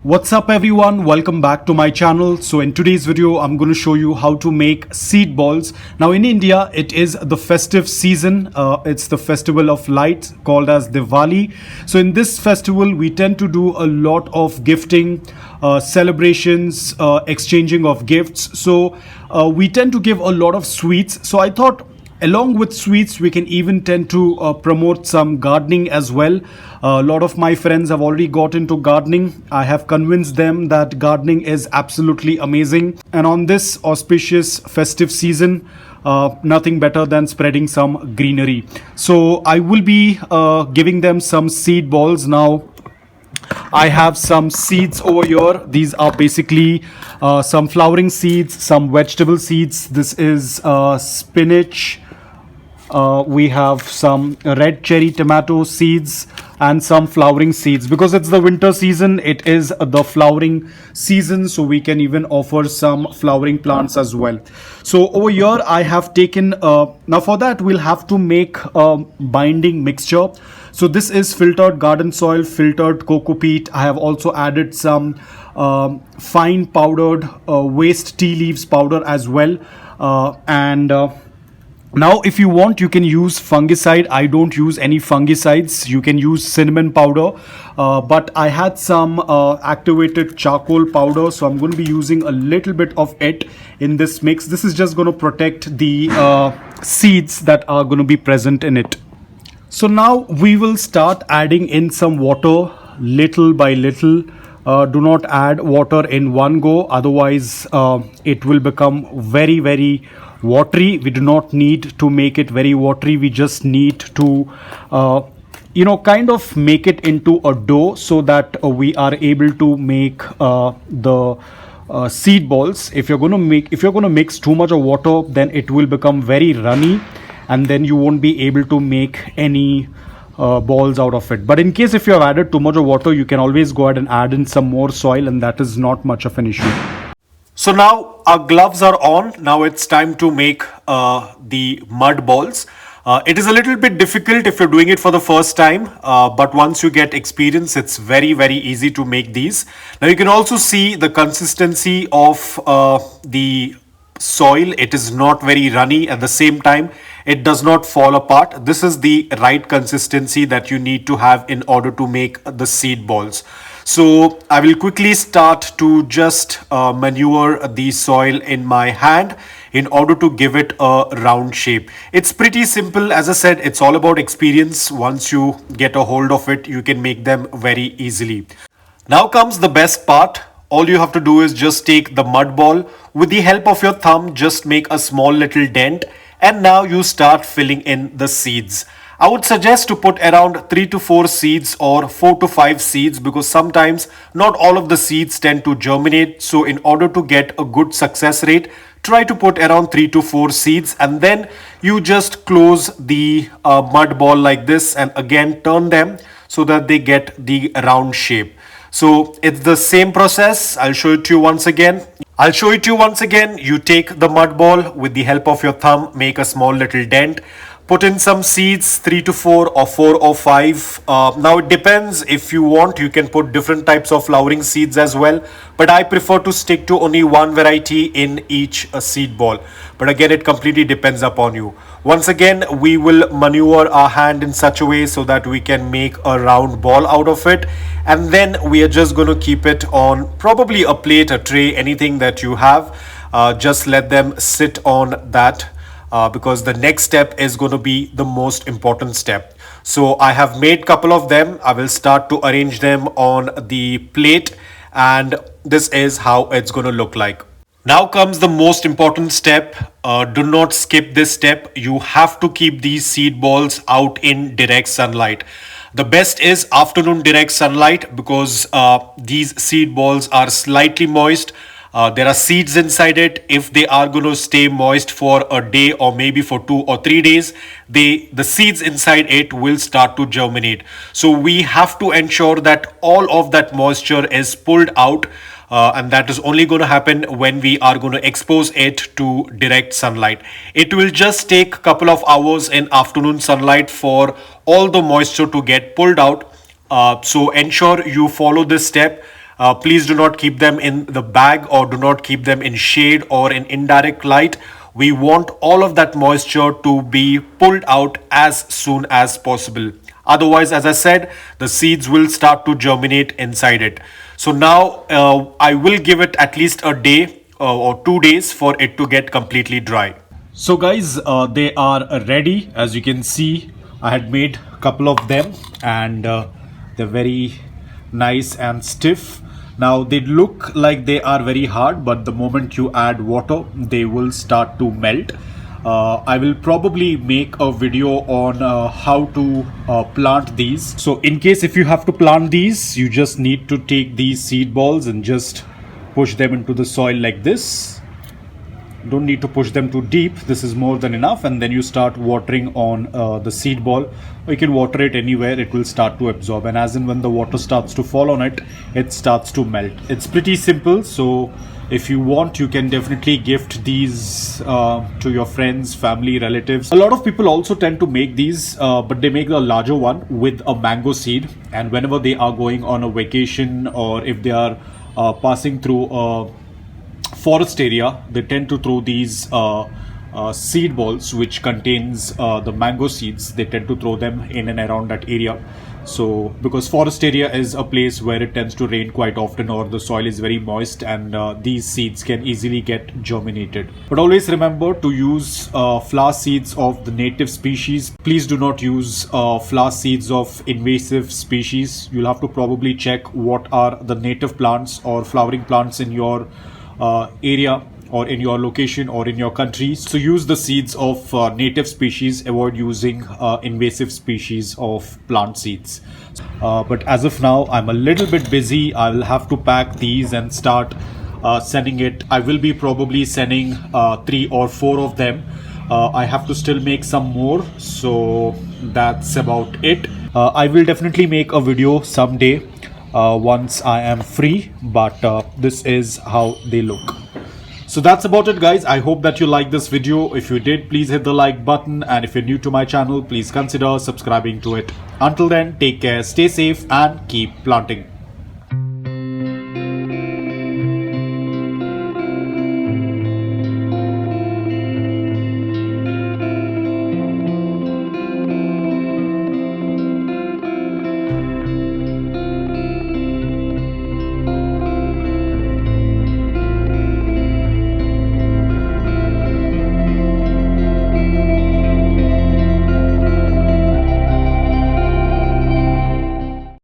What's up everyone, welcome back to my channel. So in today's video I'm going to show you how to make seed balls. Now in India it is the festive season. It's the festival of lights called as Diwali. So in this festival we tend to do a lot of gifting, celebrations, exchanging of gifts. So we tend to give a lot of sweets. So I thought along with sweets, we can even tend to promote some gardening as well. A lot of my friends have already got into gardening. I have convinced them that gardening is absolutely amazing. And on this auspicious festive season, nothing better than spreading some greenery. So I will be giving them some seed balls now. I have some seeds over here. These are basically some flowering seeds, some vegetable seeds. This is spinach. We have some red cherry tomato seeds and some flowering seeds. Because it's the winter season, it is the flowering season, so we can even offer some flowering plants as well. So over here I have taken now for that we'll have to make a binding mixture. So this is filtered garden soil, filtered cocoa peat. I have also added some fine powdered waste tea leaves powder as well, now if you want you can use fungicide. I don't use any fungicides. You can use cinnamon powder, but I had some activated charcoal powder, so I'm going to be using a little bit of it in this mix. This is just going to protect the seeds that are going to be present in it. So now we will start adding in some water little by little. Do not add water in one go, otherwise it will become very watery. We do not need to make it very watery. We just need to kind of make it into a dough so that we are able to make the seed balls. If you're going to mix too much of water, then it will become very runny and then you won't be able to make any balls out of it. But in case if you have added too much of water, you can always go ahead and add in some more soil, and that is not much of an issue. So now our gloves are on. Now it's time to make the mud balls. It is a little bit difficult if you're doing it for the first time, but once you get experience, it's very easy to make these. Now you can also see the consistency of the soil. It is not very runny. At the same time, it does not fall apart. This is the right consistency that you need to have in order to make the seed balls. So I will quickly start to just manure the soil in my hand in order to give it a round shape. It's pretty simple. As I said, it's all about experience. Once you get a hold of it, you can make them very easily. Now comes the best part. All you have to do is just take the mud ball. With the help of your thumb, just make a small little dent, and now you start filling in the seeds. I would suggest to put around 3 to 4 seeds or 4 to 5 seeds, because sometimes not all of the seeds tend to germinate. So in order to get a good success rate, try to put around 3 to 4 seeds, and then you just close the mud ball like this and again turn them so that they get the round shape. So it's the same process. I'll show it to you once again. You take the mud ball, with the help of your thumb, make a small little dent. Put in some seeds, 3 to 4 or 4 or 5. Now it depends. If you want, you can put different types of flowering seeds as well. But I prefer to stick to only one variety in each seed ball. But again, it completely depends upon you. Once again, we will maneuver our hand in such a way so that we can make a round ball out of it. And then we are just going to keep it on probably a plate, a tray, anything that you have. Just let them sit on that. Because the next step is going to be the most important step. So I have made a couple of them. I will start to arrange them on the plate, and this is how it's going to look like. Now comes the most important step. Do not skip this step. You have to keep these seed balls out in direct sunlight. The best is afternoon direct sunlight, because these seed balls are slightly moist. There are seeds inside it. If they are going to stay moist for a day or maybe for 2 or 3 days, the seeds inside it will start to germinate. So we have to ensure that all of that moisture is pulled out, and that is only going to happen when we are going to expose it to direct sunlight. It will just take a couple of hours in afternoon sunlight for all the moisture to get pulled out. So ensure you follow this step. Please do not keep them in the bag or do not keep them in shade or in indirect light. We want all of that moisture to be pulled out as soon as possible. Otherwise, as I said, the seeds will start to germinate inside it. So now I will give it at least a day or 2 days for it to get completely dry. So guys, they are ready. As you can see, I had made a couple of them, and they're very nice and stiff. Now they look like they are very hard, but the moment you add water, they will start to melt. I will probably make a video on how to plant these. So in case if you have to plant these, you just need to take these seed balls and just push them into the soil like this. Don't need to push them too deep. This is more than enough, and then you start watering on the seed ball, or you can water it anywhere. It will start to absorb, and as in when the water starts to fall on it, it starts to melt. It's pretty simple. So if you want, you can definitely gift these to your friends, family, relatives. A lot of people also tend to make these, but they make a larger one with a mango seed, and whenever they are going on a vacation, or if they are passing through a forest area, they tend to throw these seed balls which contains the mango seeds. They tend to throw them in and around that area. So because forest area is a place where it tends to rain quite often, or the soil is very moist, and these seeds can easily get germinated. But always remember to use flower seeds of the native species. Please do not use flower seeds of invasive species. You'll have to probably check what are the native plants or flowering plants in your area or in your location or in your country. So use the seeds of native species. Avoid using invasive species of plant seeds. But as of now, I'm a little bit busy. I will have to pack these and start sending it. I will be probably sending 3 or 4 of them. I have to still make some more, so that's about it. I will definitely make a video someday once I am free, but this is how they look. So that's about it, guys. I hope that you liked this video. If you did, please hit the like button, and if you're new to my channel, please consider subscribing to it. Until then, take care, stay safe, and keep planting.